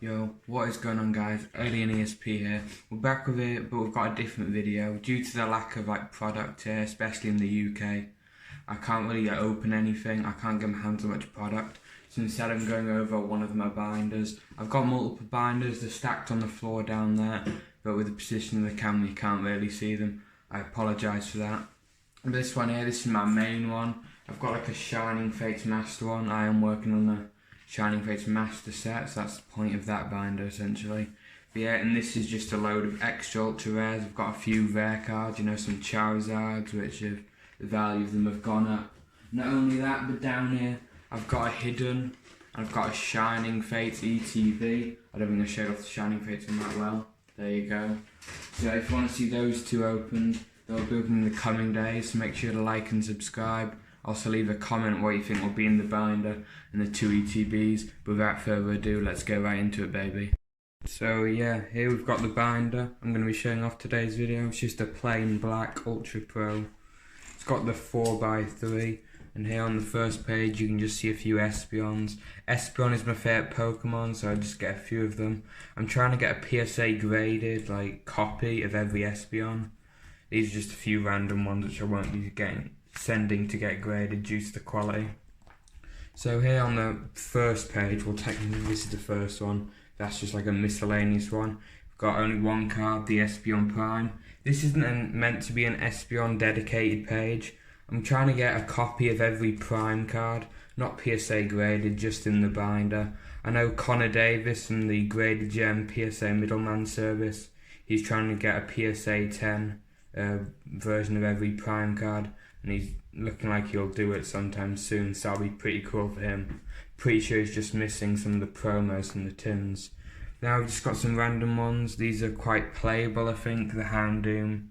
Yo, what is going on guys? Alien ESP here. We're back with it, but we've got a different video. Due to the lack of product here, especially in the UK, I can't really open anything. I can't get my hands on much product. So instead I'm going over one of my binders. I've got multiple binders, they're stacked on the floor down there, but with the position of the camera you can't really see them. I apologise for that. And this one here, this is my main one. I've got a Shining Fates Master one. I am working on the Shining Fates Master set, so that's the point of that binder essentially. But yeah, and this is just a load of extra ultra rares. I've got a few rare cards, some Charizards, which the value of them have gone up. Not only that, but down here I've got a hidden, and I've got a Shining Fates ETB. I don't think I showed off the Shining Fates on that well. There you go. So if you want to see those two opened, they'll be open in the coming days, so make sure to like and subscribe. Also leave a comment what you think will be in the binder and the two ETBs. But without further ado, let's go right into it, baby. So yeah, here we've got the binder. I'm going to be showing off today's video. It's just a plain black Ultra Pro. It's got the 4x3, and here on the first page you can just see a few Espeons. Espeon is my favourite Pokemon, so I just get a few of them. I'm trying to get a PSA graded copy of every Espeon. These are just a few random ones which I won't be sending to get graded due to the quality. So here on the first page, well technically this is the first one, that's just a miscellaneous one. We've got only one card, the Espeon Prime. This isn't meant to be an Espeon dedicated page. I'm trying to get a copy of every Prime card, not PSA graded, just in the binder. I know Connor Davis from the Graded Gem PSA Middleman service, he's trying to get a PSA 10 version of every Prime card, and he's looking like he'll do it sometime soon, so that'll be pretty cool for him. Pretty sure he's just missing some of the promos from the tins. Now we've just got some random ones. These are quite playable, I think. The Houndoom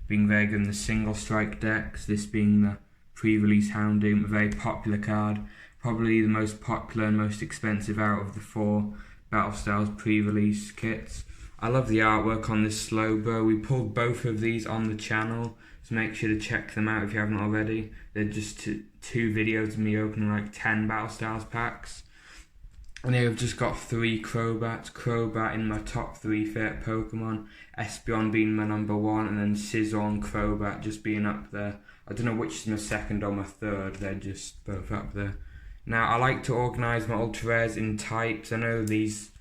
being very good in the single strike decks, this being the pre-release Houndoom, a very popular card. Probably the most popular and most expensive out of the 4 Battle Styles pre-release kits. I love the artwork on this Slowbro. We pulled both of these on the channel, so make sure to check them out if you haven't already. They're just two videos of me opening 10 Battle Styles packs. And here I've just got 3 Crobats. Crobat in my top 3 favourite Pokemon, Espeon being my number 1, and then Scizor and Crobat just being up there. I don't know which is my second or my third, they're just both up there. Now I like to organise my ultra rares in types. I know these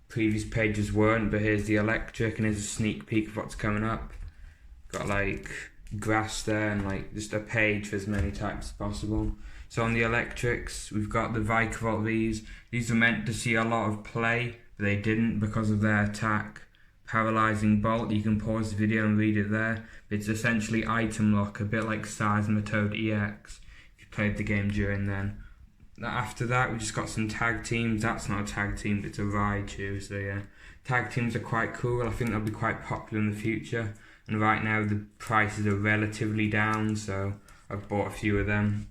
previous pages weren't, but here's the electric, and here's a sneak peek of what's coming up. Got grass there, and just a page for as many types as possible. So on the electrics, we've got the Vikavolt V's. These are meant to see a lot of play, but they didn't because of their attack. Paralyzing Bolt, you can pause the video and read it there. It's essentially item lock, a bit like Seismitoad EX, if you played the game during then. After that, we just got some tag teams. That's not a tag team, but it's a Raichu, so yeah. Tag teams are quite cool. I think they'll be quite popular in the future. And right now, the prices are relatively down, so I've bought a few of them.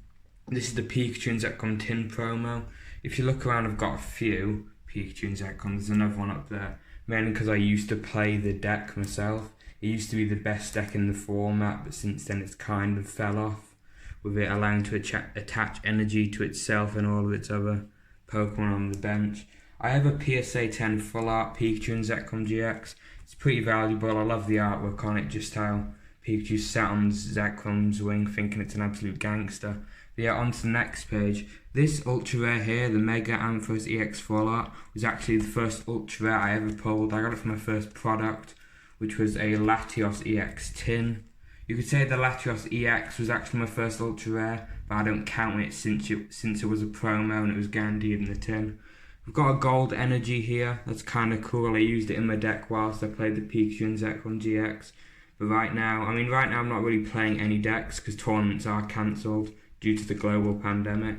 This is the Pikachu and Zekrom tin promo. If you look around, I've got a few Pikachu and Zekrom. There's another one up there. Mainly because I used to play the deck myself. It used to be the best deck in the format, but since then it's kind of fell off, with it allowing to attach energy to itself and all of its other Pokemon on the bench. I have a PSA 10 full art Pikachu and Zekrom GX. It's pretty valuable. I love the artwork on it, just how Pikachu sat on Zekrom's wing thinking it's an absolute gangster. But yeah, on to the next page. This ultra rare here, the Mega Anthos EX full art, was actually the first ultra rare I ever pulled. I got it for my first product, which was a Latios EX tin. You could say the Latios EX was actually my first ultra rare, but I don't count it since it was a promo and it was guaranteed in the tin. We've got a gold energy here. That's kind of cool. I used it in my deck whilst I played the Pikachu and Zekrom GX. But right now I'm not really playing any decks because tournaments are cancelled due to the global pandemic.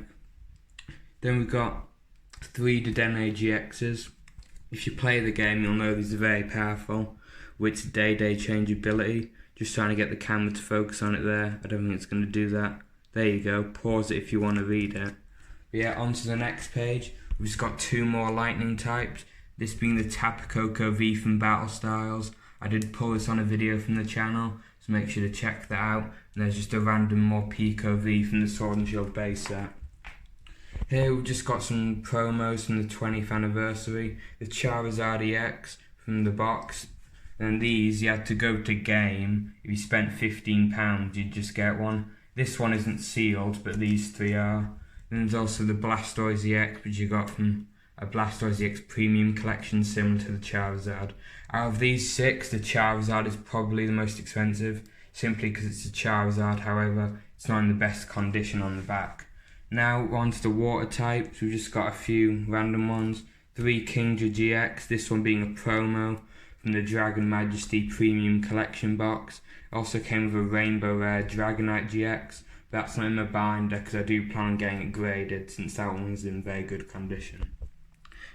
Then we've got 3 Dedenne GXs. If you play the game, you'll know these are very powerful with its day-to-day changeability. Just trying to get the camera to focus on it there. I don't think it's going to do that. There you go. Pause it if you want to read it. But yeah, on to the next page. We've just got 2 more lightning types. This being the Tapu Koko V from Battle Styles. I did pull this on a video from the channel, so make sure to check that out. And there's just a random more Pico V from the Sword and Shield base set. Here we've just got some promos from the 20th anniversary. The Charizard X from the box. And these, you had to go to game. If you spent £15, you'd just get one. This one isn't sealed, but these three are. Then there's also the Blastoise EX, which you got from a Blastoise EX premium collection similar to the Charizard. Out of these 6, the Charizard is probably the most expensive, simply because it's a Charizard. However, it's not in the best condition on the back. Now on to the water types. We've just got a few random ones. 3 Kingdra GX, this one being a promo from the Dragon Majesty Premium Collection box. It also came with a Rainbow Rare Dragonite GX, but that's not in my binder because I do plan on getting it graded since that one's in very good condition.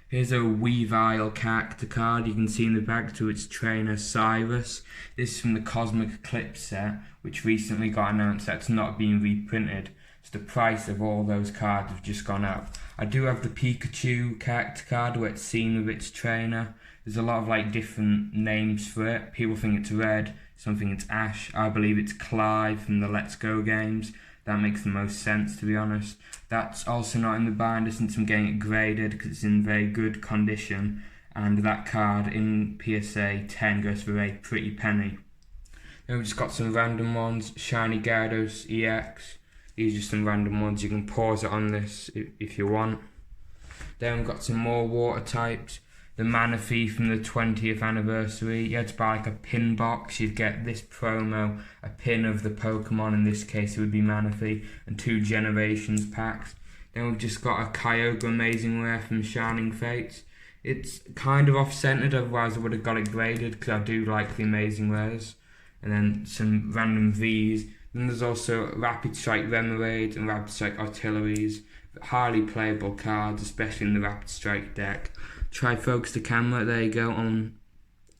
Here's a Weavile character card. You can see in the back to its trainer Cyrus. This is from the Cosmic Eclipse set, which recently got announced that's not being reprinted. So the price of all those cards have just gone up. I do have the Pikachu character card where it's seen with its trainer. There's a lot of different names for it. People think it's Red, some think it's Ash. I believe it's Clive from the Let's Go games. That makes the most sense, to be honest. That's also not in the binder since I'm getting it graded because it's in very good condition. And that card in PSA 10 goes for a pretty penny. Then we've just got some random ones. Shiny Gyarados EX. These are just some random ones. You can pause it on this if you want. Then we've got some more water types. The Manaphy from the 20th anniversary. You had to buy a pin box. You'd get this promo, a pin of the Pokemon, in this case it would be Manaphy, and 2 Generations packs. Then we've just got a Kyogre Amazing Rare from Shining Fates. It's kind of off-centered, otherwise I would have got it graded because I do like the Amazing Rares. And then some random Vs. Then there's also Rapid Strike Remoraid and Rapid Strike Artilleries. Highly playable cards, especially in the Rapid Strike deck. Try focus the camera, there you go, on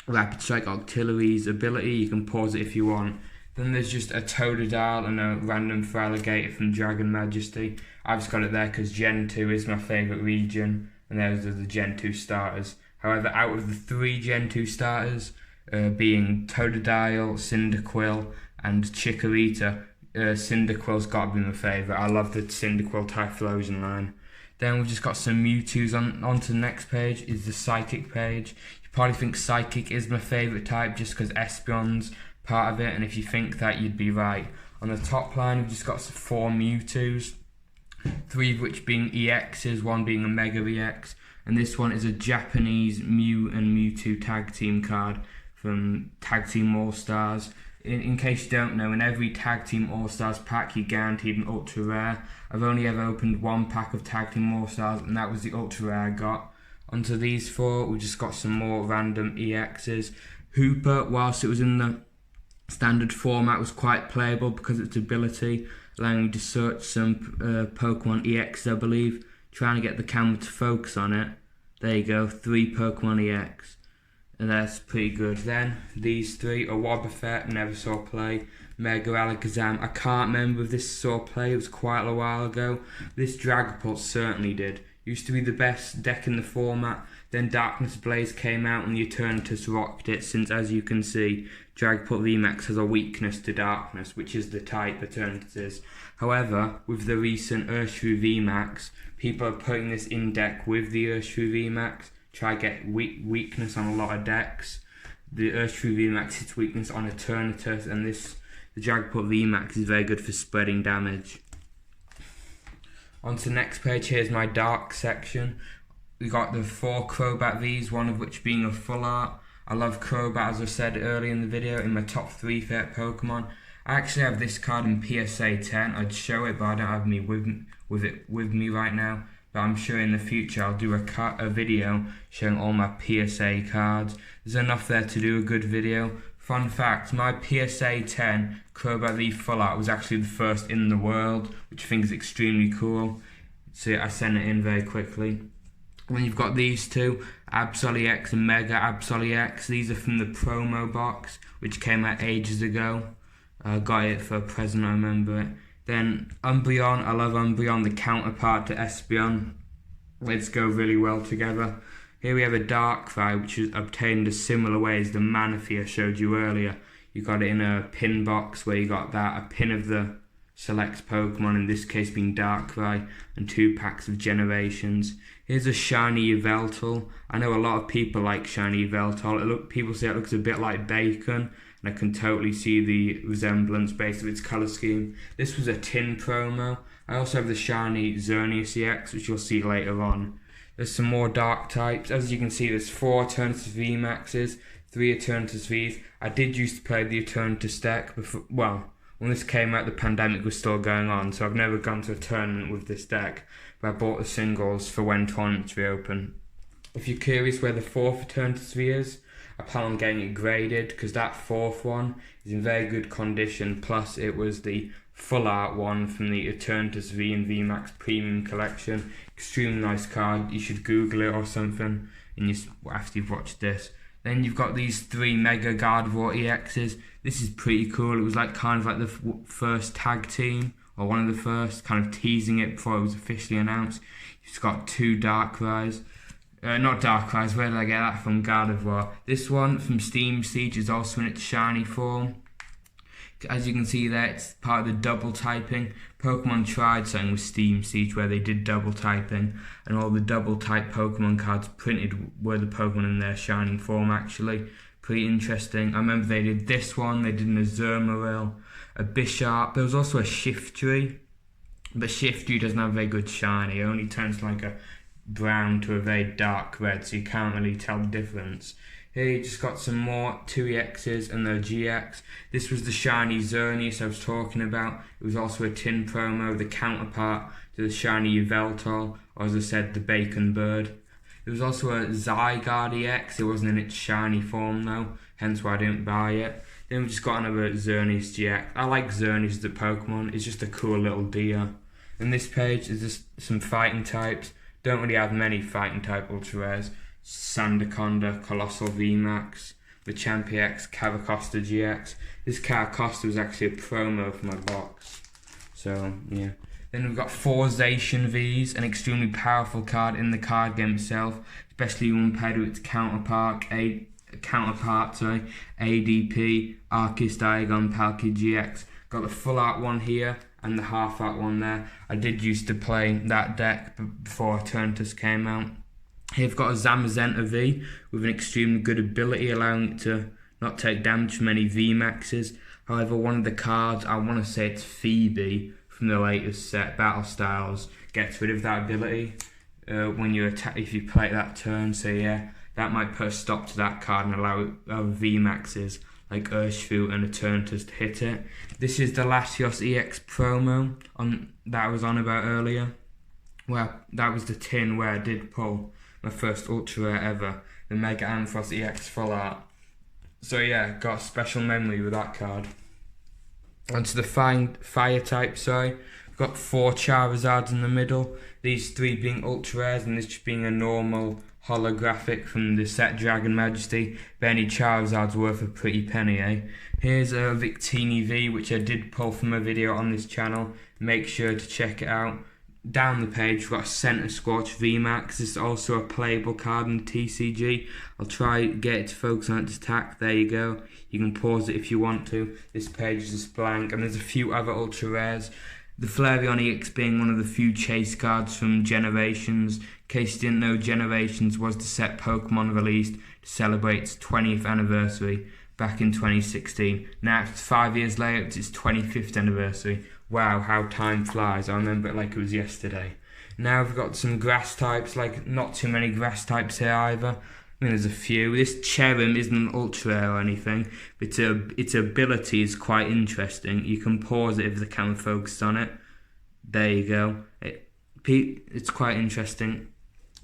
Rapid Strike Artillery's ability. You can pause it if you want. Then there's just a Totodile and a random Feraligatr from Dragon Majesty. I've just got it there because Gen 2 is my favourite region, and those are the Gen 2 starters. However, out of the 3 Gen 2 starters, being Totodile, Cyndaquil and Chikorita, Cyndaquil's got to be my favourite. I love the Cyndaquil Typhlosion line. Then we've just got some Mewtwo's on to the next page, is the Psychic page. You probably think Psychic is my favourite type just because Espeon's part of it, and if you think that, you'd be right. On the top line, we've just got 4 Mewtwo's, 3 of which being EXs, 1 being a Mega EX, and this one is a Japanese Mew and Mewtwo tag team card from Tag Team All-Stars. In case you don't know, in every Tag Team All-Stars pack, you're guaranteed an Ultra Rare. I've only ever opened 1 pack of Tag Team All-Stars, and that was the Ultra Rare I got. Onto these 4, we've just got some more random EXs. Hooper, whilst it was in the standard format, was quite playable because of its ability, allowing you to search some Pokemon EXs, I believe. Trying to get the camera to focus on it. There you go, 3 Pokemon EX. And that's pretty good. Then, these 3, a Wobbuffet, never saw play. Mega Alakazam, I can't remember if this saw play, it was quite a while ago. This Dragapult certainly did. Used to be the best deck in the format. Then Darkness Blaze came out and the Eternatus rocked it, since as you can see, Dragapult VMAX has a weakness to Darkness, which is the type Eternatus is. However, with the recent Urshifu VMAX, people are putting this in deck with the Urshifu VMAX. Try get weakness on a lot of decks. The Urshifu VMAX hits weakness on Eternatus, and the Dragapult VMAX is very good for spreading damage. On to the next page, here's my dark section. We got the 4 Crobat Vs, one of which being a full art. I love Crobat, as I said earlier in the video, in my top 3 favourite Pokemon. I actually have this card in PSA 10. I'd show it, but I don't have me with me right now. But I'm sure in the future I'll do a video showing all my PSA cards. There's enough there to do a good video. Fun fact, my PSA 10 Crobat V Full Art was actually the first in the world, which I think is extremely cool. So I sent it in very quickly. Then you've got these 2, Absol EX and Mega Absol EX. These are from the promo box, which came out ages ago. I got it for a present, I remember it. Then Umbreon, I love Umbreon, the counterpart to Espeon. Let's go really well together. Here we have a Darkrai, which is obtained a similar way as the Manaphy I showed you earlier. You got it in a pin box where you got that, a pin of the selects Pokemon, in this case being Darkrai, and 2 packs of Generations. Here's a shiny Yveltal. I know a lot of people like shiny Yveltal. People say it looks a bit like bacon, and I can totally see the resemblance based on its colour scheme. This was a tin promo. I also have the shiny Xerneas EX, which you'll see later on. There's some more dark types. As you can see, there's 4 Eternatus VMAXs, 3 Eternatus Vs. I did used to play the Eternatus deck before, well, when this came out, the pandemic was still going on, so I've never gone to a tournament with this deck, but I bought the singles for when tournaments reopen. If you're curious where the 4th Eternatus V is, I plan on getting it graded, because that 4th one is in very good condition, plus it was the full art one from the Eternatus V and VMAX Premium Collection. Extremely nice card. You should Google it or something after you've watched this. Then you've got these 3 Mega Gardevoir EXs. This is pretty cool. It was like kind of like the first tag team, or one of the first, kind of teasing it before it was officially announced. You've got 2 Darkrai's. Not Darkrai's, where did I get that from? Gardevoir. This one from Steam Siege is also in its shiny form. As you can see there, it's part of the double typing. Pokemon tried something with Steam Siege where they did double typing, and all the double type Pokemon cards printed were the Pokemon in their shining form actually. Pretty interesting. I remember they did this one, they did an Azumarill, a Bisharp. There was also a Shiftry, but Shiftry doesn't have a very good shiny. It only turns like a brown to a very dark red, so you can't really tell the difference. Here you just got some more 2 EXs and the GX. This was the shiny Xerneas I was talking about. It was also a tin promo, the counterpart to the shiny Yveltal, or as I said, the Bacon Bird. There was also a Zygarde EX. It wasn't in its shiny form though, hence why I didn't buy it. Then we just got another Xerneas GX. I like Xerneas as a Pokemon. It's just a cool little deer. In this page is just some fighting types. Don't really have many fighting type ultra rares. Sandaconda, Colossal VMAX, the Champix, Caracosta GX. This Caracosta was actually a promo for my box. So, yeah. Then we've got 4 Zacian Vs, an extremely powerful card in the card game itself, especially when paired with its counterpart, ADP, Arceus Diagon Palki Gx. Got the full art one here and the half art one there. I did used to play that deck before Eternatus came out. Here we've got a Zamazenta V with an extremely good ability, allowing it to not take damage from any VMAXs. However, one of the cards, I want to say it's Phoebe from the latest set, Battle Styles, gets rid of that ability when you attack, if you play it that turn. So yeah, that might put a stop to that card and allow VMAXs like Urshifu and Eternatus to hit it. This is the Latios EX promo that I was on about earlier. Well, that was the tin where I did pull my first ultra rare ever, the Mega Ampharos EX full art. So yeah, got a special memory with that card. Onto the fire type, sorry. We've got 4 Charizards in the middle, these 3 being ultra rares and this just being a normal holographic from the set Dragon Majesty. But any Charizard's worth a pretty penny, eh? Here's a Victini V, which I did pull from a video on this channel. Make sure to check it out. Down the page we've got a Center Scorch VMAX. This is also a playable card in the TCG. I'll try get it to focus on its attack. There you go. You can pause it if you want to. This page is just blank, and there's a few other ultra rares. The Flareon EX being one of the few chase cards from Generations. In case you didn't know, Generations was the set Pokemon released to celebrate its 20th anniversary back in 2016. Now it's 5 years later, it's its 25th anniversary. Wow, how time flies. I remember it like it was yesterday. Now we've got some grass types, like not too many grass types here either. I mean, there's a few. This Cherrim isn't an ultra rare or anything, but its ability is quite interesting. You can pause it if the camera focuses on it. There you go. It's quite interesting.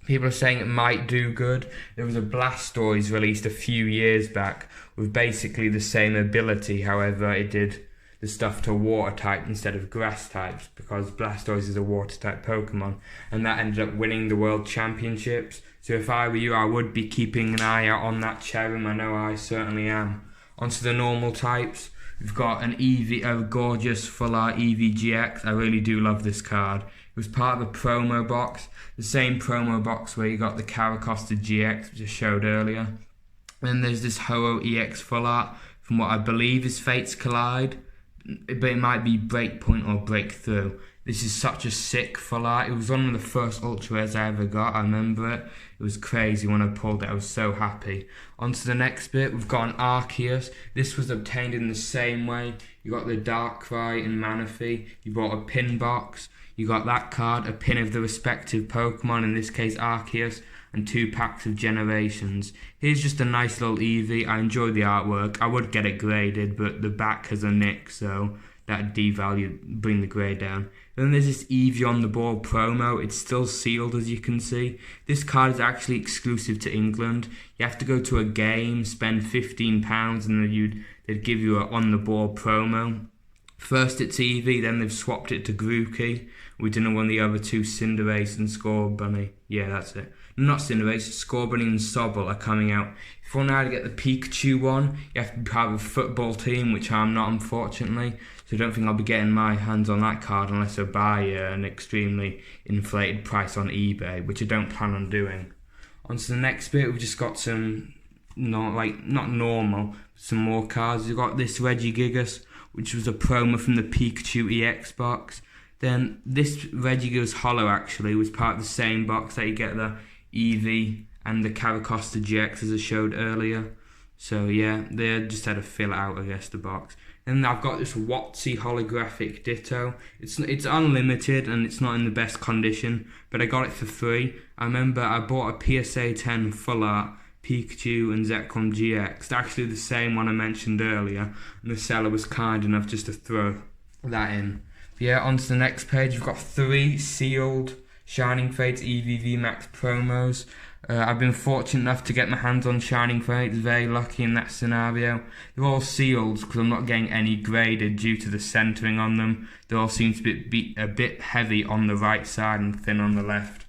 People are saying it might do good. There was a Blastoise released a few years back with basically the same ability, however it did the stuff to water type instead of grass types, because Blastoise is a water type Pokemon, and that ended up winning the World Championships. So if I were you, I would be keeping an eye out on that Cherrim. I know I certainly am. Onto the normal types, we've got an a gorgeous full art EVGX. I really do love this card. It was part of a promo box, the same promo box where you got the Caracosta GX, which I showed earlier. And then there's this Ho-Oh EX full art from what I believe is Fates Collide. but it might be Breakpoint or Breakthrough. This is such a sick full art. It was one of the first ultra rares I ever got. I remember it. It was crazy when I pulled it. I was so happy. On to the next bit. We've got an Arceus. This was obtained in the same way. You got the Darkrai and Manaphy. You bought a pin box. You got that card, a pin of the respective Pokemon, in this case Arceus, and 2 packs of Generations. Here's just a nice little Eevee. I enjoy the artwork. I would get it graded, but the back has a nick, so that devalue, bring the grade down. Then there's this Eevee on the board promo. It's still sealed, as you can see. This card is actually exclusive to England. You have to go to a game, spend £15, and then they'd give you a on the board promo. First it's Eevee, then they've swapped it to Grookey. We don't know when the other two, Cinderace and Scorbunny. Yeah, that's it. Not Cinderace, Scorbunny and Sobble are coming out. If you want to get the Pikachu one, you have to be part of a football team, which I'm not, unfortunately. So I don't think I'll be getting my hands on that card unless I buy an extremely inflated price on eBay, which I don't plan on doing. On to the next bit, we've just got some, not normal, some more cards. We've got this Regigigas, which was a promo from the Pikachu EX box. Then this Regigigas Holo actually was part of the same box that you get the Eevee and the Caracosta GX as I showed earlier. So yeah, they just had to fill out, I guess, the box. Then I've got this Watsy holographic Ditto. It's unlimited and it's not in the best condition, but I got it for free. I remember I bought a PSA 10 full art Pikachu and Zekrom GX. It's actually the same one I mentioned earlier, and the seller was kind enough just to throw that in. But yeah, on to the next page. We've got 3 sealed Shining Fates EVV Max promos. I've been fortunate enough to get my hands on Shining Fates, very lucky in that scenario. They're all sealed because I'm not getting any graded due to the centering on them. They all seem to be a bit heavy on the right side and thin on the left.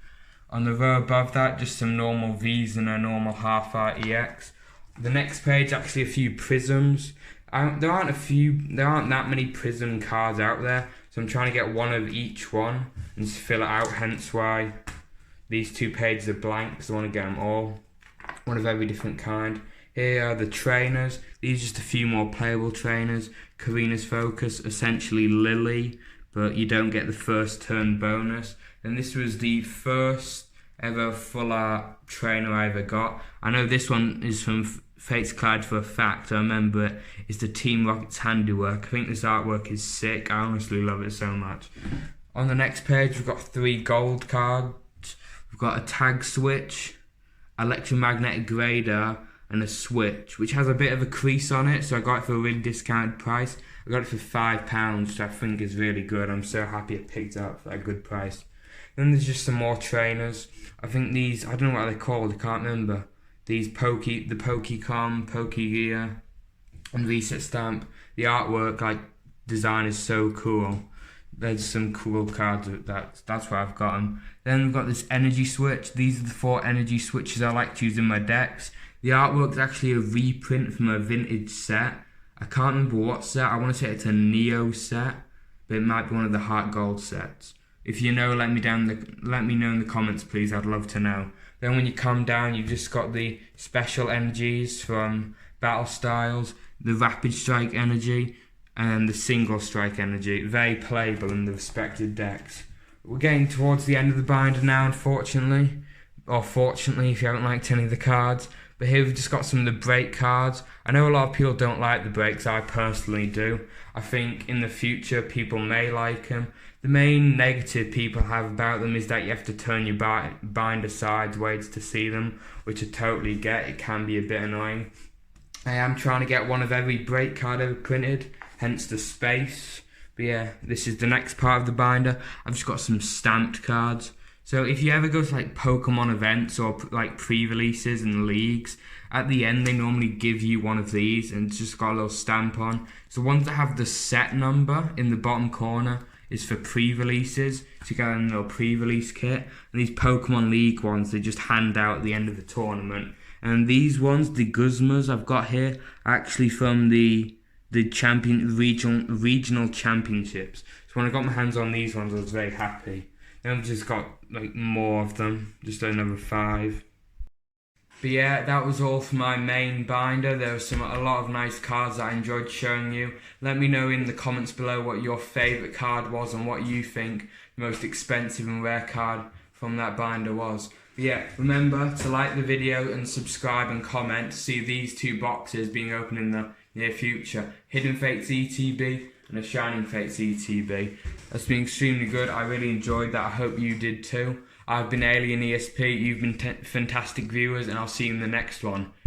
On the row above that, just some normal Vs and a normal half art EX. The next page, actually a few prisms. There aren't that many prism cards out there, so I'm trying to get one of each one and just fill it out, hence why these 2 pages are blank, because I want to get them all. One of every different kind. Here are the trainers. These are just a few more playable trainers. Karina's Focus, essentially Lily, but you don't get the first turn bonus. And this was the first ever full art trainer I ever got. I know this one is from Fates Collide for a fact. I remember it. It's the Team Rocket's handiwork. I think this artwork is sick. I honestly love it so much. On the next page, we've got 3 gold cards. We've got a Tag Switch, Electromagnetic Grader, and a Switch, which has a bit of a crease on it, so I got it for a really discounted price. I got it for £5, which I think is really good. I'm so happy I picked it up for a good price. Then there's just some more trainers. I think these, I don't know what they're called, I can't remember. These the Pokecom, Pokegear, and Reset Stamp. The artwork, design is so cool. There's some cool cards, that's why I've got them. Then we've got this Energy Switch. These are the 4 Energy Switches I like to use in my decks. The artwork's actually a reprint from a vintage set. I can't remember what set. I want to say it's a Neo set, but it might be one of the Heart Gold sets. If you know, let me know in the comments, please. I'd love to know. Then when you come down, you've just got the special energies from Battle Styles, the Rapid Strike energy, and the Single Strike energy. Very playable in the respective decks. We're getting towards the end of the binder now, unfortunately. Or fortunately, if you haven't liked any of the cards. But here we've just got some of the break cards. I know a lot of people don't like the breaks, I personally do. I think in the future people may like them. The main negative people have about them is that you have to turn your binder sideways to see them, which I totally get. It can be a bit annoying. I am trying to get one of every break card ever printed, hence the space. But yeah, this is the next part of the binder. I've just got some stamped cards. So if you ever go to Pokemon events or pre-releases and leagues, at the end they normally give you one of these and it's just got a little stamp on. So ones that have the set number in the bottom corner is for pre-releases. So you get a little pre-release kit. And these Pokemon League ones, they just hand out at the end of the tournament. And these ones, the Guzmas I've got here, are actually from the regional championships. So when I got my hands on these ones, I was very happy. Then I've just got more of them, just another 5. But yeah, that was all for my main binder. There were a lot of nice cards that I enjoyed showing you. Let me know in the comments below what your favourite card was and what you think the most expensive and rare card from that binder was. But yeah, remember to like the video and subscribe and comment to see these two boxes being opened in the near future. Hidden Fates ETB and a Shining Fates ETB. That's been extremely good. I really enjoyed that. I hope you did too. I've been Alien ESP, you've been fantastic viewers, and I'll see you in the next one.